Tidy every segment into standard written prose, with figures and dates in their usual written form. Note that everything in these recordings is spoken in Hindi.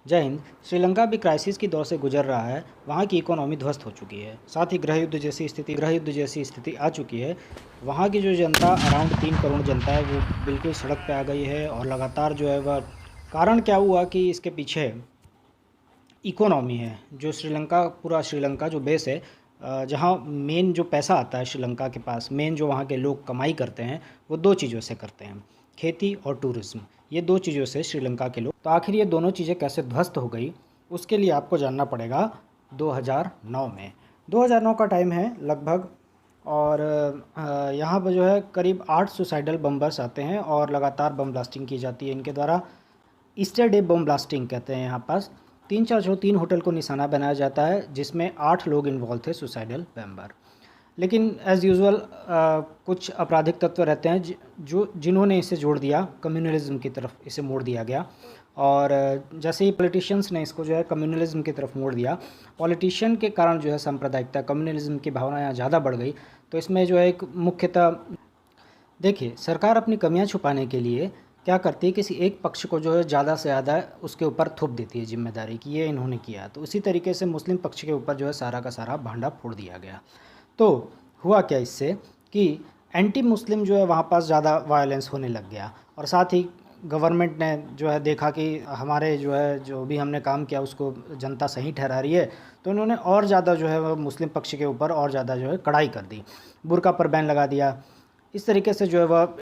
जय हिंद। श्रीलंका भी क्राइसिस की दौर से गुजर रहा है। वहाँ की इकोनॉमी ध्वस्त हो चुकी है, साथ ही गृह युद्ध जैसी स्थिति आ चुकी है। वहाँ की जो जनता अराउंड 3 करोड़ जनता है वो बिल्कुल सड़क पे आ गई है और लगातार जो है वह कारण क्या हुआ कि इसके पीछे इकोनॉमी है। जो श्रीलंका पूरा श्रीलंका जो बेस है, जहाँ मेन जो पैसा आता है श्रीलंका के पास, मेन जो वहाँ के लोग कमाई करते हैं वो दो चीज़ों से करते हैं, खेती और टूरिज़्म। ये दो चीज़ों से श्रीलंका के लोग, तो आखिर ये दोनों चीज़ें कैसे ध्वस्त हो गई उसके लिए आपको जानना पड़ेगा 2009 में। 2009 का टाइम है लगभग, और यहाँ पर जो है करीब 8 सुसाइडल बम्बर्स आते हैं और लगातार बम ब्लास्टिंग की जाती है इनके द्वारा। ईस्टर डे बम ब्लास्टिंग कहते हैं यहाँ पास। 3 होटल को निशाना बनाया जाता है जिसमें 8 लोग इन्वॉल्व थे, सुसाइडल बम्बर। लेकिन एज़ यूजुअल कुछ आपराधिक तत्व रहते हैं जो जिन्होंने इसे जोड़ दिया कम्युनलिज्म की तरफ, इसे मोड़ दिया गया। और जैसे ही पॉलिटिशियंस ने इसको जो है कम्युनलिज्म की तरफ मोड़ दिया, पॉलिटिशियन के कारण जो है सांप्रदायिकता, कम्युनलिज्म की भावना यहाँ ज़्यादा बढ़ गई। तो इसमें जो है एक मुख्यतः देखिए, सरकार अपनी कमियां छुपाने के लिए क्या करती है, किसी एक पक्ष को जो है ज़्यादा से ज़्यादा उसके ऊपर थोप देती है जिम्मेदारी कि ये इन्होंने किया। तो उसी तरीके से मुस्लिम पक्ष के ऊपर जो है सारा का सारा भांडा फोड़ दिया गया। तो हुआ क्या इससे कि एंटी मुस्लिम जो है वहाँ पास ज़्यादा वायलेंस होने लग गया, और साथ ही गवर्नमेंट ने जो है देखा कि हमारे जो है जो भी हमने काम किया उसको जनता सही ठहरा रही है, तो उन्होंने और ज़्यादा जो है वो मुस्लिम पक्ष के ऊपर और ज़्यादा जो है कड़ाई कर दी, बुर्का पर बैन लगा दिया। इस तरीके से जो है वह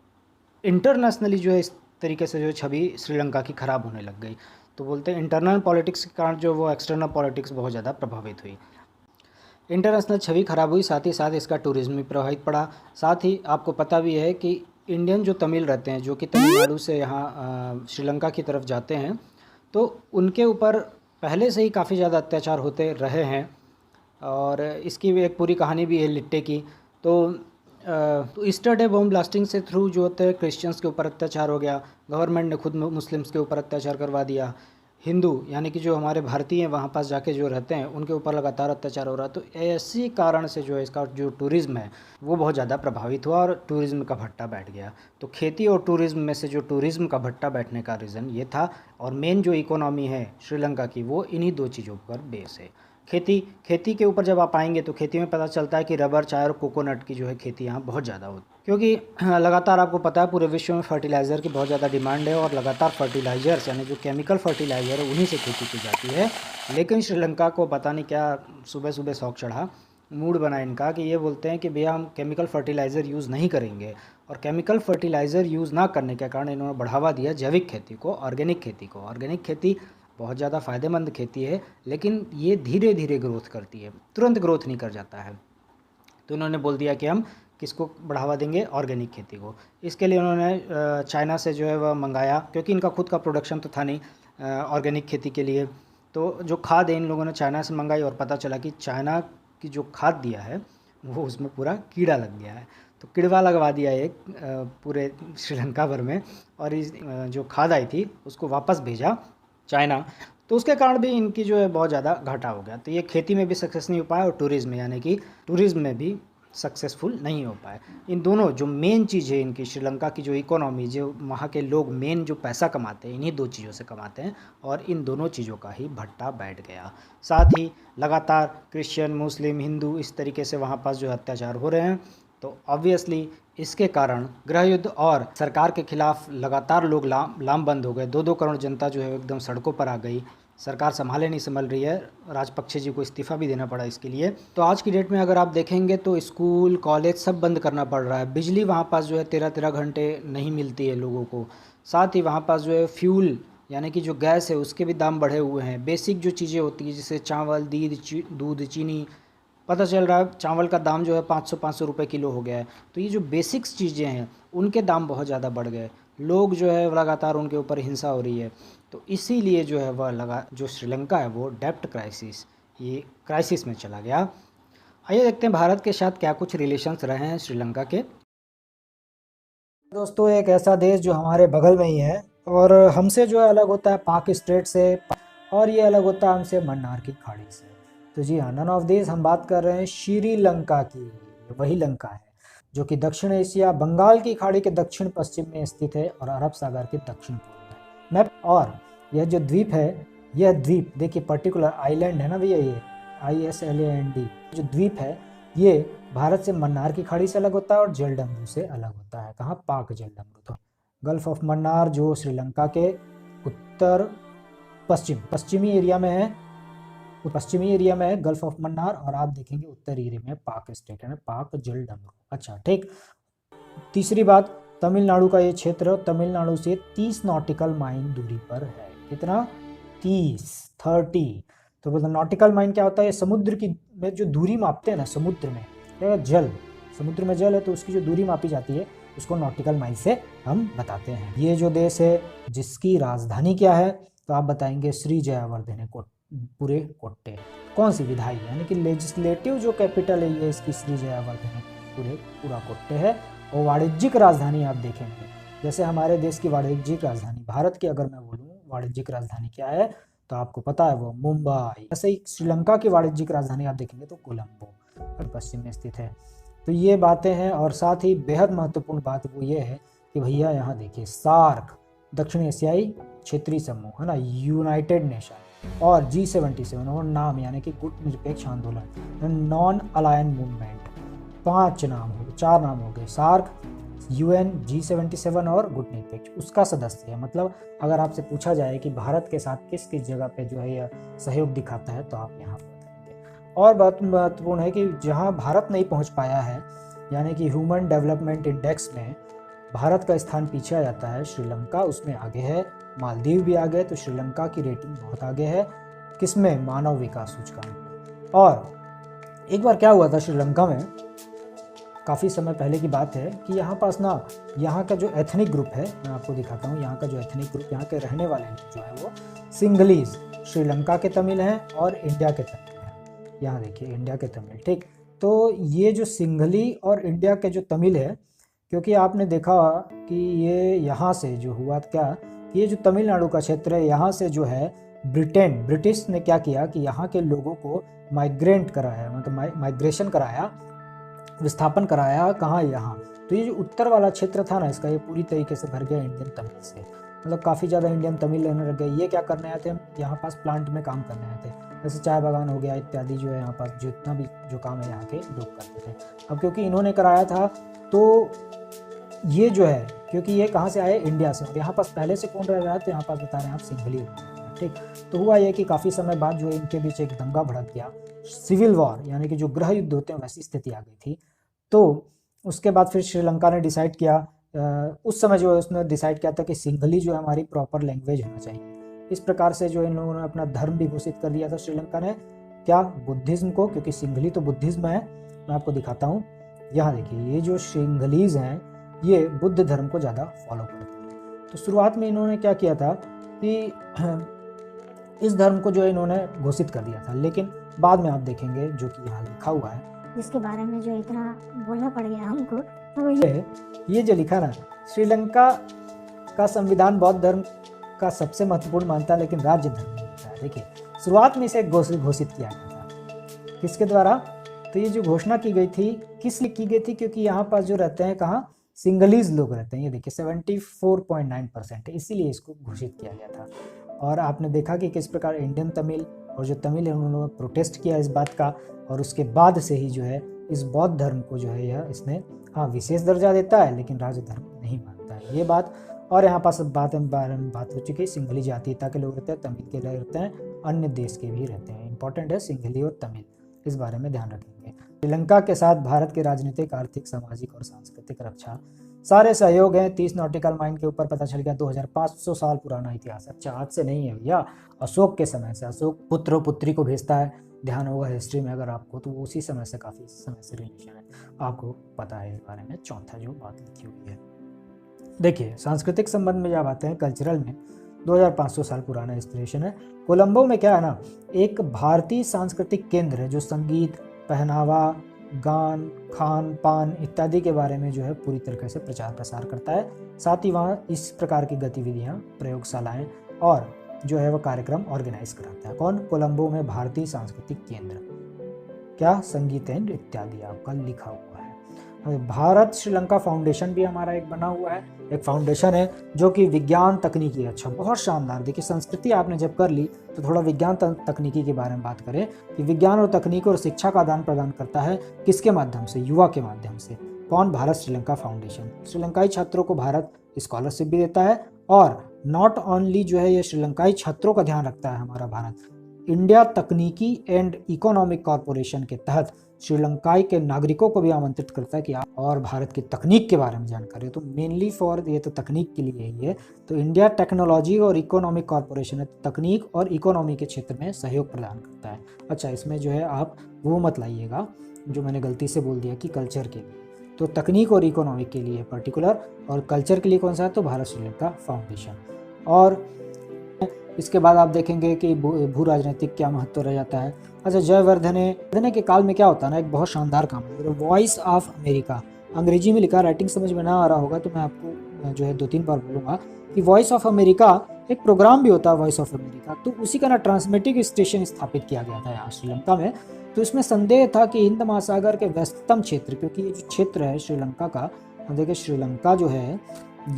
इंटरनेशनली जो है इस तरीके से जो है छवि श्रीलंका की ख़राब होने लग गई। तो बोलते हैं इंटरनल पॉलिटिक्स के कारण जो वो एक्सटर्नल पॉलिटिक्स बहुत ज़्यादा प्रभावित हुई, इंटरनेशनल छवि खराब हुई, साथ ही साथ इसका टूरिज़्म भी प्रभावित पड़ा। साथ ही आपको पता भी है कि इंडियन जो तमिल रहते हैं, जो कि तमिलनाडु से यहाँ श्रीलंका की तरफ जाते हैं, तो उनके ऊपर पहले से ही काफ़ी ज़्यादा अत्याचार होते रहे हैं। और इसकी भी एक पूरी कहानी भी है लिट्टे की। तो ईस्टर डे बम ब्लास्टिंग से थ्रू जो होते हैं क्रिश्चियंस के ऊपर अत्याचार हो गया, गवर्नमेंट ने खुद मुस्लिम्स के ऊपर अत्याचार करवा दिया। हिंदू यानी कि जो हमारे भारतीय हैं वहाँ पास जाके जो रहते हैं उनके ऊपर लगातार अत्याचार हो रहा है। तो ऐसी कारण से जो है इसका जो टूरिज़्म है वो बहुत ज़्यादा प्रभावित हुआ और टूरिज़्म का भट्टा बैठ गया। तो खेती और टूरिज़्म में से जो टूरिज़्म का भट्टा बैठने का रीज़न ये था, और मेन जो इकोनॉमी है श्रीलंका की वो इन्हीं दो चीज़ों पर बेस है। खेती के ऊपर जब आप आएंगे तो खेती में पता चलता है कि रबर, चाय और कोकोनट की जो है खेती यहाँ बहुत ज़्यादा होती है, क्योंकि लगातार आपको पता है पूरे विश्व में फर्टिलाइज़र की बहुत ज़्यादा डिमांड है और लगातार फर्टिलाइज़र्स यानी जो केमिकल फर्टिलाइज़र है उन्हीं से खेती की जाती है। लेकिन श्रीलंका को पता नहीं क्या सुबह सुबह शौक चढ़ा, मूड बना इनका कि ये बोलते हैं कि भैया हम केमिकल फर्टिलाइज़र यूज़ नहीं करेंगे। और केमिकल फर्टिलाइज़र यूज़ ना करने के कारण इन्होंने बढ़ावा दिया जैविक खेती को, ऑर्गेनिक खेती को। ऑर्गेनिक खेती बहुत ज़्यादा फ़ायदेमंद खेती है, लेकिन ये धीरे धीरे ग्रोथ करती है, तुरंत ग्रोथ नहीं कर जाता है। तो उन्होंने बोल दिया कि हम किसको बढ़ावा देंगे, ऑर्गेनिक खेती को। इसके लिए उन्होंने चाइना से जो है वह मंगाया, क्योंकि इनका खुद का प्रोडक्शन तो था नहीं ऑर्गेनिक खेती के लिए। तो जो खाद है इन लोगों ने चाइना से मंगाई, और पता चला कि चाइना की जो खाद दिया है वो उसमें पूरा कीड़ा लग गया है। तो किड़वा लगवा दिया एक पूरे श्रीलंका भर में, और इस जो खाद आई थी उसको वापस भेजा चाइना। तो उसके कारण भी इनकी जो है बहुत ज़्यादा घाटा हो गया। तो ये खेती में भी सक्सेस नहीं हो पाया और टूरिज़्म यानी कि टूरिज़्म में भी सक्सेसफुल नहीं हो पाए। इन दोनों जो मेन चीज़ है इनकी, श्रीलंका की जो इकोनॉमी, जो वहाँ के लोग मेन जो पैसा कमाते हैं इन्हीं दो चीज़ों से कमाते हैं, और इन दोनों चीज़ों का ही भट्टा बैठ गया। साथ ही लगातार क्रिश्चियन, मुस्लिम, हिंदू इस तरीके से वहाँ पास जो अत्याचार हो रहे हैं। तो ऑब्वियसली इसके कारण गृह युद्ध और सरकार के खिलाफ लगातार लोग लामबंद हो गए। 2-2 करोड़ जनता जो है एकदम सड़कों पर आ गई। सरकार संभाले नहीं संभल रही है, राजपक्षे जी को इस्तीफ़ा भी देना पड़ा इसके लिए। तो आज की डेट में अगर आप देखेंगे तो स्कूल, कॉलेज सब बंद करना पड़ रहा है। बिजली वहाँ पास जो है 13-13 घंटे नहीं मिलती है लोगों को। साथ ही वहाँ पास जो है फ्यूल यानी कि जो गैस है उसके भी दाम बढ़े हुए हैं। बेसिक जो चीज़ें होती हैं जैसे चावल, दूध, चीनी, पता चल रहा है चावल का दाम जो है 500 रुपये किलो हो गया है। तो ये जो बेसिक्स चीज़ें हैं उनके दाम बहुत ज़्यादा बढ़ गए। लोग जो है लगातार उनके ऊपर हिंसा हो रही है। तो इसीलिए जो है वह जो श्रीलंका है वो डेब्ट क्राइसिस, ये क्राइसिस में चला गया। आइए देखते हैं भारत के साथ क्या कुछ रिलेशंस रहे हैं श्रीलंका के। दोस्तों, एक ऐसा देश जो हमारे बगल में ही है और हमसे जो है अलग होता है पाक स्ट्रेट से, और ये अलग होता है हमसे मन्नार की खाड़ी से। तो जी हाँ, नन ऑफ दिस, हम बात कर रहे हैं श्रीलंका की। वही लंका है जो कि दक्षिण एशिया, बंगाल की खाड़ी के दक्षिण पश्चिम में स्थित है और अरब सागर के दक्षिण पूर्व में। मैं और यह जो द्वीप है यह द्वीप देखिए पर्टिकुलर आइलैंड है ना भैया, ये ISLAND जो द्वीप है ये भारत से मन्नार की खाड़ी से अलग होता है और जलडमरू से अलग होता है। कहाँ? पाक जलडमरू। तो गल्फ ऑफ मन्नार जो श्रीलंका के उत्तर पश्चिमी एरिया में है, पश्चिमी एरिया में है गल्फ ऑफ मन्नार, और आप देखेंगे उत्तरी एरिया में पाक स्टेट है ना, पाक जलडमरू। अच्छा ठीक। तीसरी बात, तमिलनाडु का ये क्षेत्र तमिलनाडु से 30 नॉटिकल माइल दूरी पर है। कितना? 30। तो मतलब नॉटिकल माइल क्या होता है? समुद्र की में जो दूरी मापते हैं ना, समुद्र में जल, समुद्र में जल है तो उसकी जो दूरी मापी जाती है उसको नॉटिकल माइल से हम बताते हैं। ये जो देश है जिसकी राजधानी क्या है, तो आप बताएंगे श्री जयावर्धने पूरे कोट्टे। कौन सी विधायी यानी कि लेजिस्लेटिव जो कैपिटल है ये इसकी श्री जयावर्धने पूरा कोट्टे है। और वाणिज्यिक राजधानी आप देखेंगे, जैसे हमारे देश की वाणिज्यिक राजधानी, भारत की अगर मैं बोलूँ वाणिज्यिक राजधानी क्या है तो आपको पता है वो मुंबई। ऐसे ही श्रीलंका की वाणिज्यिक राजधानी आप देखेंगे तो कोलंबो पश्चिम में स्थित है। तो ये बातें हैं, और साथ ही बेहद महत्वपूर्ण बात वो ये है कि भैया यहाँ देखिए सार्क दक्षिण एशियाई क्षेत्रीय समूह है ना, यूनाइटेड नेशन, और G77 और नाम यानी कि गुट निरपेक्ष आंदोलन, नॉन अलायन मूवमेंट, 4 नाम हो गए, सार्क, UN, G77 और गुट निरपेक्ष उसका सदस्य है। मतलब अगर आपसे पूछा जाए कि भारत के साथ किस किस जगह पे जो है यह सहयोग दिखाता है तो आप यहाँ बताएंगे। और बात महत्वपूर्ण है कि जहाँ भारत नहीं पहुँच पाया है यानी कि ह्यूमन डेवलपमेंट इंडेक्स में भारत का स्थान पीछे आ जाता है, श्रीलंका उसमें आगे है, मालदीव भी आगे है, तो श्रीलंका की रेटिंग बहुत आगे है किसमें? मानव विकास सूचकांक। और एक बार क्या हुआ था श्रीलंका में, काफ़ी समय पहले की बात है कि यहाँ पास ना, यहाँ का जो एथनिक ग्रुप है मैं आपको दिखाता हूँ, यहाँ का जो एथनिक ग्रुप, यहाँ के रहने वाले जो है वो सिंगलीज, श्रीलंका के तमिल हैं और इंडिया के तमिल हैं। यहाँ देखिए इंडिया के तमिल, ठीक। तो ये जो सिंघली और इंडिया के जो तमिल है, क्योंकि आपने देखा कि ये यहाँ से जो हुआ क्या, ये जो तमिलनाडु का क्षेत्र है यहाँ से जो है ब्रिटिश ने क्या किया कि यहाँ के लोगों को माइग्रेंट कराया, मतलब माइग्रेशन कराया, विस्थापन कराया। कहाँ? यहाँ। तो ये जो उत्तर वाला क्षेत्र था ना इसका, ये पूरी तरीके से भर गया इंडियन तमिल से, मतलब काफ़ी ज़्यादा इंडियन तमिल रहने लग गए। ये क्या करने आए थे? यहाँ पास प्लांट में काम करने आए थे, जैसे चाय बागान हो गया इत्यादि, जो है यहाँ पास जितना भी जो काम है यहाँ के लोग करते थे। अब क्योंकि इन्होंने कराया था तो ये जो है, क्योंकि ये कहाँ से आए? इंडिया से, और यहाँ पास पहले से कौन रह रहा है तो यहाँ पास बता रहे हैं आप सिंघली, ठीक। तो हुआ ये कि काफ़ी समय बाद जो है इनके बीच एक दंगा भड़क गया, सिविल वॉर यानी कि जो गृह युद्ध होते हैं वैसी स्थिति आ गई थी। तो उसके बाद फिर श्रीलंका ने डिसाइड किया, उस समय जो है उसने डिसाइड किया था कि सिंघली जो है हमारी प्रॉपर लैंग्वेज होना चाहिए। इस प्रकार से जो इन लोगों ने अपना धर्म भी घोषित कर दिया था श्रीलंका ने, क्या? बुद्धिज्म को, क्योंकि सिंघली तो बुद्धिज्म है। मैं आपको दिखाता हूँ, यहाँ देखिए ये जो सिंघलीज हैं ये बुद्ध धर्म को ज़्यादा फॉलो करते हैं। तो शुरुआत में इन्होंने क्या किया था कि इस धर्म को जो है इन्होंने घोषित कर दिया था, लेकिन बाद में आप देखेंगे जो कि यहाँ लिखा हुआ है, जिसके बारे में जो इतना बोलना पड़ गया हमको, तो ये जो लिखा ना, श्रीलंका का संविधान बौद्ध धर्म का सबसे महत्वपूर्ण मानता है लेकिन राज्य धर्म नहीं होता है। देखिए शुरुआत में इसे घोषित किया गया था, किसके द्वारा? तो ये जो घोषणा की गई थी किस लिए की गई थी? क्योंकि यहाँ पास जो रहते हैं कहाँ? सिंगलीज लोग रहते हैं। ये देखिए 74.9% है, इसीलिए इसको घोषित किया गया था। और आपने देखा कि किस प्रकार इंडियन तमिल और जो तमिल है उन्होंने प्रोटेस्ट किया इस बात का, और उसके बाद से ही जो है इस बौद्ध धर्म को जो है यह इसने हाँ विशेष दर्जा देता है लेकिन राज्य धर्म नहीं मानता है, ये बात। और यहाँ पास बात हो चुकी है, सिंघली जातीयता के लोग रहते हैं, तमिल के लोग रहते हैं, अन्य देश के भी रहते हैं। इंपॉर्टेंट है सिंघली और तमिल, इस बारे में ध्यान रखेंगे। श्रीलंका के साथ भारत के राजनीतिक, आर्थिक, सामाजिक और सांस्कृतिक रक्षा सारे सहयोग हैं। 30 नॉटिकल माइल के ऊपर पता चल गया 2500 साल पुराना इतिहास। अच्छा आज से नहीं है भैया, अशोक के समय से। अशोक पुत्र पुत्री को भेजता है, ध्यान होगा हिस्ट्री में अगर आपको, तो उसी समय से काफ़ी समय से रिलेशन है, आपको पता है इस बारे में। चौथा जो बात लिखी हुई है, देखिए सांस्कृतिक संबंध में जब आते हैं कल्चरल में, 2500 साल पुराना इंस्पिरेशन है। कोलंबो में क्या है ना, एक भारतीय सांस्कृतिक केंद्र है जो संगीत, पहनावा, गान, खान पान इत्यादि के बारे में जो है पूरी तरीके से प्रचार प्रसार करता है। साथ ही वहाँ इस प्रकार की गतिविधियाँ, प्रयोगशालाएँ और जो है वो कार्यक्रम ऑर्गेनाइज कराता है। कौन? कोलंबो में भारतीय सांस्कृतिक केंद्र। क्या? संगीत एंड इत्यादि आपका लिखा हुआ है। भारत श्रीलंका फाउंडेशन भी हमारा एक बना हुआ है, एक फाउंडेशन है जो कि विज्ञान तकनीकी, अच्छा बहुत शानदार। देखिए संस्कृति आपने जब कर ली तो थोड़ा विज्ञान तकनीकी के बारे में बात करें कि विज्ञान और तकनीक और शिक्षा का आदान प्रदान करता है किसके माध्यम से, युवा के माध्यम से। कौन? भारत श्रीलंका फाउंडेशन। श्रीलंकाई छात्रों को भारत स्कॉलरशिप भी देता है और नॉट ओनली जो है ये श्रीलंकाई छात्रों का ध्यान रखता है हमारा भारत, इंडिया तकनीकी एंड इकोनॉमिक कॉरपोरेशन के तहत श्रीलंकाई के नागरिकों को भी आमंत्रित करता है कि आप और भारत की तकनीक के बारे में जानकारी, तो मेनली फॉर ये तो तकनीक के लिए ही है। तो इंडिया टेक्नोलॉजी और इकोनॉमिक कॉरपोरेशन है, तकनीक और इकोनॉमी के क्षेत्र में सहयोग प्रदान करता है। अच्छा, इसमें जो है आप वो मत लाइएगा जो मैंने गलती से बोल दिया कि कल्चर के लिए, तो तकनीक और इकोनॉमिक के लिए पर्टिकुलर, और कल्चर के लिए कौन सा है, तो भारत श्रीलंका फाउंडेशन। और इसके बाद आप देखेंगे कि भू राजनीतिक क्या महत्व रह जाता है। अच्छा, जयवर्धने के काल में क्या होता है ना, एक बहुत शानदार काम है, वॉइस ऑफ अमेरिका, अंग्रेजी में लिखा, राइटिंग समझ में ना आ रहा होगा तो मैं आपको जो है 2-3 बार बोलूँगा कि वॉइस ऑफ अमेरिका एक प्रोग्राम भी होता है, वॉइस ऑफ अमेरिका, तो उसी का ना ट्रांसमिटिंग स्टेशन स्थापित किया गया था यहाँ श्रीलंका में। तो इसमें संदेह था कि हिंद महासागर के व्यस्ततम क्षेत्र, क्योंकि ये जो क्षेत्र है श्रीलंका का, देखिए श्रीलंका जो है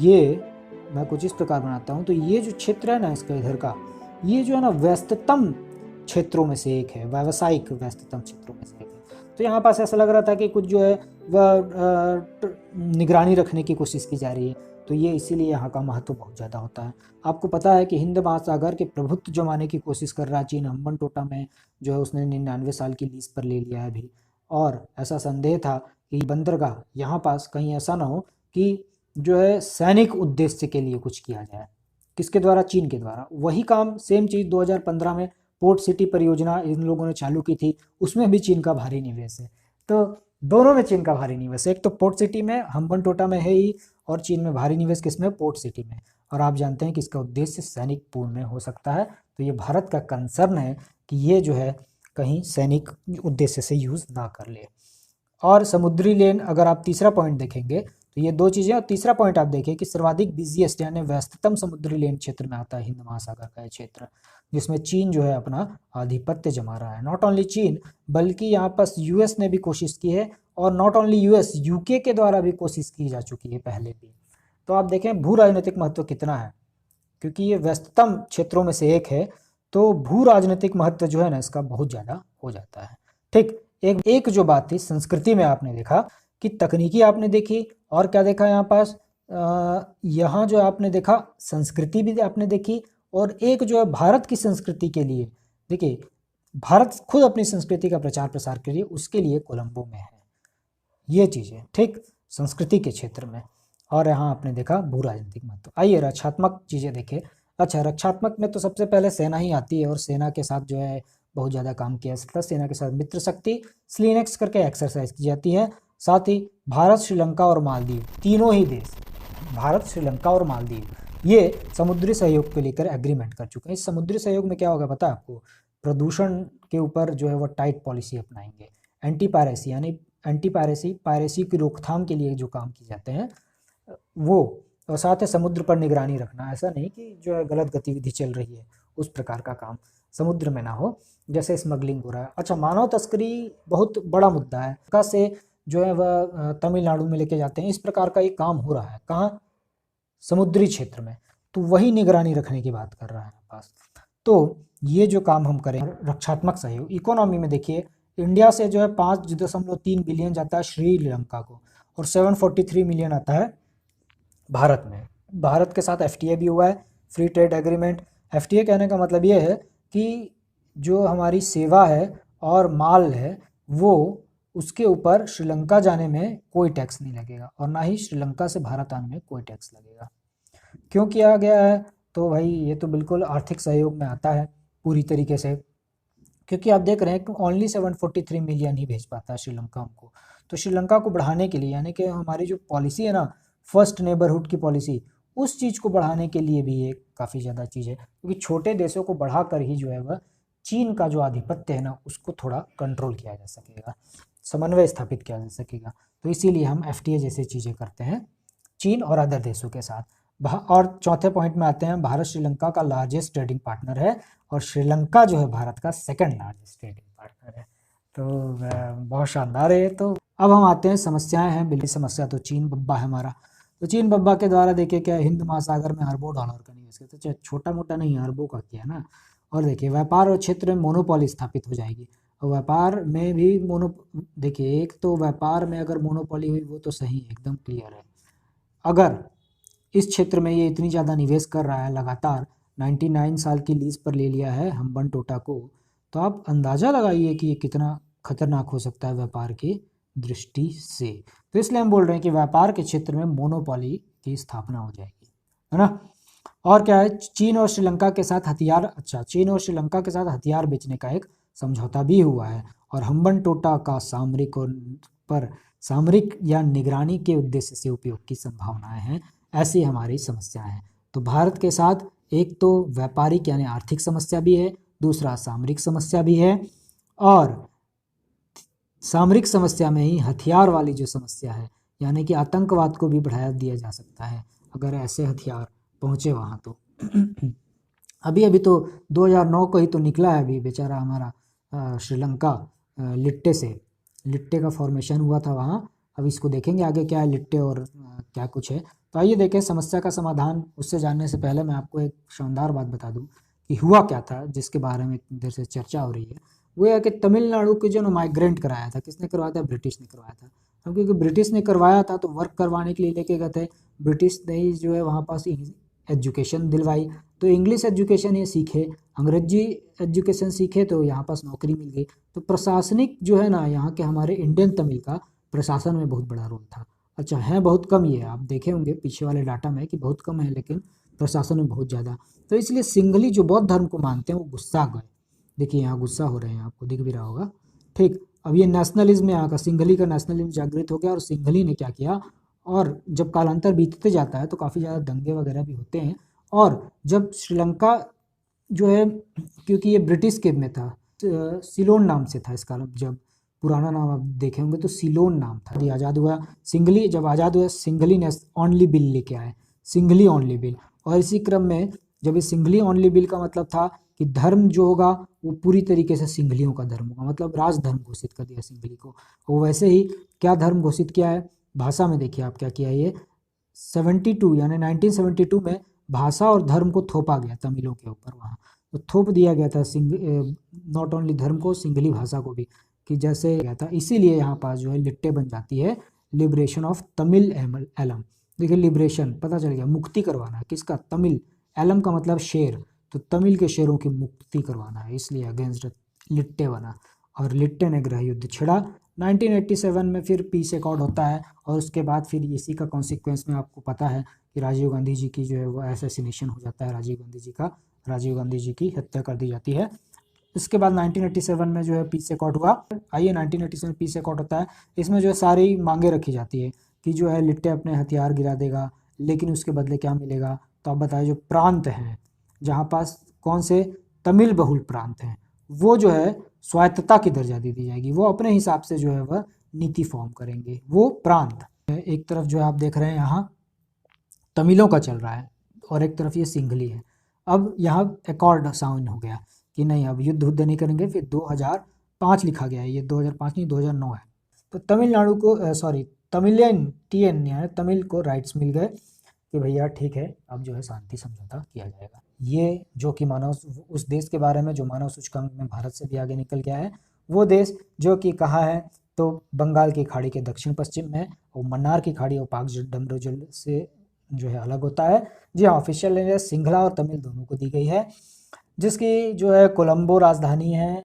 ये मैं कुछ इस प्रकार बनाता हूँ, तो ये जो क्षेत्र है ना इसका इधर का, ये जो है ना व्यस्ततम क्षेत्रों में से एक है, व्यावसायिक व्यस्ततम क्षेत्रों में से एक है। तो यहाँ पास ऐसा लग रहा था कि कुछ जो है वह निगरानी रखने की कोशिश की जा रही है, तो ये इसीलिए यहाँ का महत्व बहुत ज़्यादा होता है। आपको पता है कि हिंद महासागर के प्रभुत्व जमाने की कोशिश कर रहा है चीन, हम्बनटोटा में जो है उसने 99 साल की लीज पर ले लिया है अभी, और ऐसा संदेह था कि बंदरगाह यहाँ पास कहीं ऐसा ना हो कि जो है सैनिक उद्देश्य के लिए कुछ किया जाए, किसके द्वारा, चीन के द्वारा। वही काम सेम चीज़ 2015 में पोर्ट सिटी परियोजना इन लोगों ने चालू की थी, उसमें भी चीन का भारी निवेश है। तो दोनों में चीन का भारी निवेश है, एक तो पोर्ट सिटी में, हम्बनटोटा में है ही, और चीन में भारी निवेश किसमें, पोर्ट सिटी में। और आप जानते हैं कि इसका उद्देश्य सैनिक पूर्ण में हो सकता है, तो ये भारत का कंसर्न है कि ये जो है कहीं सैनिक उद्देश्य से यूज़ ना कर ले। और समुद्री लेन, अगर आप तीसरा पॉइंट देखेंगे तो ये दो चीज़ें, और तीसरा पॉइंट आप देखिए कि सर्वाधिक बिजिएस्ट यानी व्यस्ततम समुद्री लेन क्षेत्र में आता है हिंद महासागर का ये क्षेत्र, जिसमें चीन जो है अपना आधिपत्य जमा रहा है। नॉट ओनली चीन, बल्कि यहाँ पर यूएस ने भी कोशिश की है, और नॉट ओनली यूएस, यूके के द्वारा भी कोशिश की जा चुकी है पहले भी। तो आप देखें भू राजनीतिक महत्व कितना है, क्योंकि ये व्यस्ततम क्षेत्रों में से एक है, तो भू राजनीतिक महत्व जो है ना इसका बहुत ज़्यादा हो जाता है। ठीक, एक जो बात थी संस्कृति में, आपने देखा कि तकनीकी आपने देखी, और क्या देखा यहाँ पास, यहाँ जो आपने देखा संस्कृति भी आपने देखी, और एक जो है भारत की संस्कृति के लिए, देखिए भारत खुद अपनी संस्कृति का प्रचार प्रसार के लिए उसके लिए कोलंबो में है, ये चीज़ें ठीक संस्कृति के क्षेत्र में। और यहाँ आपने देखा भू राजनीतिक महत्व। आइए रक्षात्मक चीज़ें देखें। अच्छा, रक्षात्मक में तो सबसे पहले सेना ही आती है, और सेना के साथ जो है बहुत ज़्यादा काम किया जाता है। सेना के साथ मित्र शक्ति स्लीनेक्स करके एक्सरसाइज की जाती है। साथ ही भारत, श्रीलंका और मालदीव, तीनों ही देश, भारत, श्रीलंका और मालदीव, ये समुद्री सहयोग को लेकर एग्रीमेंट कर चुके हैं। इस समुद्री सहयोग में क्या होगा पता है आपको, प्रदूषण के ऊपर जो है वो टाइट पॉलिसी अपनाएंगे, एंटी पायरेसी यानी पायरेसी की रोकथाम के लिए जो काम किए जाते हैं वो, और साथ ही समुद्र पर निगरानी रखना, ऐसा नहीं कि जो है गलत गतिविधि चल रही है उस प्रकार का काम समुद्र में ना हो, जैसे स्मगलिंग हो रहा है। अच्छा, मानव तस्करी बहुत बड़ा मुद्दा है, का से जो है वह तमिलनाडु में लेके जाते हैं, इस प्रकार का एक काम हो रहा है, कहाँ, समुद्री क्षेत्र में, तो वही निगरानी रखने की बात कर रहा है पास। तो ये जो काम हम करें, रक्षात्मक सहयोग, इकोनॉमी में देखिए इंडिया से जो है 5.3 बिलियन जाता है श्रीलंका को, और 743 मिलियन आता है भारत में। भारत के साथ एफटीए भी हुआ है, फ्री ट्रेड एग्रीमेंट। एफटीए कहने का मतलब ये है कि जो हमारी सेवा है और माल है वो, उसके ऊपर श्रीलंका जाने में कोई टैक्स नहीं लगेगा, और ना ही श्रीलंका से भारत आने में कोई टैक्स लगेगा। क्यों किया गया है, तो भाई ये तो बिल्कुल आर्थिक सहयोग में आता है पूरी तरीके से, क्योंकि आप देख रहे हैं कि ओनली 743 मिलियन ही भेज पाता है श्रीलंका हमको। तो श्रीलंका को बढ़ाने के लिए, यानी कि हमारी जो पॉलिसी है ना, फर्स्ट नेबरहुड की पॉलिसी, उस चीज़ को बढ़ाने के लिए भी ये काफ़ी ज़्यादा चीज़ है, क्योंकि छोटे देशों को बढ़ाकर ही जो है वह चीन का जो आधिपत्य है ना उसको थोड़ा कंट्रोल किया जा सकेगा, समन्वय स्थापित किया जा सकेगा। तो इसीलिए हम एफटीए जैसी चीज़ें करते हैं चीन और अदर देशों के साथ। और चौथे पॉइंट में आते हैं, भारत श्रीलंका का लार्जेस्ट ट्रेडिंग पार्टनर है, और श्रीलंका जो है भारत का सेकंड लार्जेस्ट ट्रेडिंग पार्टनर है। तो बहुत शानदार है। तो अब हम आते हैं समस्याएं हैं, बिल्ली समस्या तो चीन बब्बा है हमारा। तो चीन बब्बा के द्वारा देखिए क्या हिंद महासागर में अरबों डॉलर का निवेश किया, तो छोटा मोटा नहीं अरबों का किया ना। और देखिए व्यापार और क्षेत्र में मोनोपोली स्थापित हो जाएगी। और व्यापार में भी देखिए एक तो व्यापार में अगर मोनोपोली हुई वो तो सही है, एकदम क्लियर है। अगर इस क्षेत्र में ये इतनी ज़्यादा निवेश कर रहा है लगातार, 99 साल की लीज पर ले लिया है हम्बनटोटा को, तो आप अंदाज़ा लगाइए कि ये कितना खतरनाक हो सकता है व्यापार की दृष्टि से। तो इसलिए हम बोल रहे हैं कि व्यापार के क्षेत्र में मोनोपोली की स्थापना हो जाएगी, है ना। और क्या है, चीन और श्रीलंका के साथ हथियार, अच्छा चीन और श्रीलंका के साथ हथियार बेचने का एक समझौता भी हुआ है। और हम्बनटोटा का सामरिक या निगरानी के उद्देश्य से उपयोग की संभावनाएं हैं। ऐसी हमारी समस्याएं हैं। तो भारत के साथ एक तो व्यापारिक यानी आर्थिक समस्या भी है, दूसरा सामरिक समस्या भी है, और सामरिक समस्या में ही हथियार वाली जो समस्या है, यानी कि आतंकवाद को भी बढ़ावा दिया जा सकता है अगर ऐसे हथियार पहुंचे वहाँ तो। अभी अभी तो 2009 को ही तो निकला है अभी बेचारा हमारा श्रीलंका लिट्टे का फॉर्मेशन हुआ था वहाँ। अब इसको देखेंगे आगे क्या है लिट्टे और क्या कुछ है। तो आइए देखें समस्या का समाधान। उससे जानने से पहले मैं आपको एक शानदार बात बता दूं कि हुआ क्या था, जिसके बारे में इतनी देर से चर्चा हो रही है। वो है कि तमिलनाडु के जो माइग्रेंट कराया था, किसने करवाया था? ब्रिटिश ने करवाया था। क्योंकि ब्रिटिश ने करवाया था तो वर्क करवाने के लिए लेके गए थे, ब्रिटिश ने ही जो है वहाँ पास एजुकेशन दिलवाई, तो इंग्लिश एजुकेशन ये सीखे, अंग्रेजी एजुकेशन सीखे, तो यहाँ पास नौकरी मिल गई। तो प्रशासनिक जो है ना यहाँ के हमारे इंडियन तमिल का प्रशासन में बहुत बड़ा रोल था। अच्छा है बहुत कम, ये आप देखे होंगे पीछे वाले डाटा में कि बहुत कम है, लेकिन प्रशासन में बहुत ज़्यादा। तो इसलिए सिंघली जो बौद्ध धर्म को मानते हैं वो गुस्सा गए। देखिए यहाँ गुस्सा हो रहे हैं, आपको दिख भी रहा होगा। ठीक, अब ये नेशनलिज्म यहाँ का, सिंघली का नेशनलिज्म जागृत हो गया। और सिंघली ने क्या किया, और जब कालांतर बीतते जाता है तो काफ़ी ज़्यादा दंगे वगैरह भी होते हैं। और जब श्रीलंका जो है, क्योंकि ये ब्रिटिश के में था, सिलोन नाम से था इसका, जब पुराना नाम आप देखे होंगे तो सिलोन नाम था। ये आज़ाद हुआ सिंघली, जब आज़ाद हुआ सिंघली ने ऑनली बिल लेके आए, सिंघली ऑनली बिल। और इसी क्रम में जब ये सिंघली ऑनली बिल का मतलब था कि धर्म जो होगा वो पूरी तरीके से सिंघलियों का धर्म होगा, मतलब राज धर्म घोषित कर दिया सिंघली को। वो वैसे ही क्या धर्म घोषित किया है, भाषा में देखिए आप क्या किया है। ये 72 यानी 1972 में भाषा और धर्म को थोपा गया तमिलों के ऊपर, वहाँ तो थोप दिया गया था नॉट ओनली धर्म को, सिंघली भाषा को भी, कि जैसे गया था। इसीलिए यहाँ पास जो है लिट्टे बन जाती है, लिबरेशन ऑफ तमिल एलम। देखिए लिबरेशन पता चल गया, मुक्ति करवाना है किसका? तमिल। एलम का मतलब शेर, तो तमिल के शेरों की मुक्ति करवाना है, इसलिए अगेंस्ट लिट्टे बना। और लिट्टे ने गृह युद्ध छिड़ा। 1987 में फिर पीस एकॉर्ड होता है, और उसके बाद फिर इसी का कॉन्सिक्वेंस में आपको पता है कि राजीव गांधी जी की जो है वो असैसिनेशन हो जाता है, राजीव गांधी जी की हत्या कर दी जाती है। इसके बाद 1987 में जो है पीस एकॉर्ड हुआ। आइए 1987 में पीस एकॉर्ड होता है। इसमें जो है सारी मांगे रखी जाती है कि जो है लिट्टे अपने हथियार गिरा देगा, लेकिन उसके बदले क्या मिलेगा? तो आप बताइए, जो प्रांत हैं जहाँ पास कौन से तमिल बहुल प्रांत हैं, वो जो है स्वायत्तता की दर्जा दे दी जाएगी। वो अपने हिसाब से जो है वह नीति फॉर्म करेंगे, वो प्रांत। एक तरफ जो है आप देख रहे हैं यहाँ तमिलों का चल रहा है, और एक तरफ ये सिंघली है। अब यहाँ एकॉर्ड साइन हो गया कि नहीं अब युद्ध नहीं करेंगे। फिर 2005 लिखा गया है, ये 2005 नहीं 2009 है। तो तमिलनाडु को TN यानी तमिल को राइट्स मिल गए कि भैया ठीक है, अब जो है शांति समझौता किया जाएगा। ये जो कि मानव, उस देश के बारे में जो मानव सूचकांक में भारत से भी आगे निकल गया है, वो देश जो कि कहाँ है, तो बंगाल की खाड़ी के दक्षिण पश्चिम में, और मन्नार की खाड़ी और पाक डमरूजल से जो है अलग होता है। जी हाँ, ऑफिशियल लैंग्वेज सिंघला और तमिल दोनों को दी गई है, जिसकी जो है कोलंबो राजधानी है।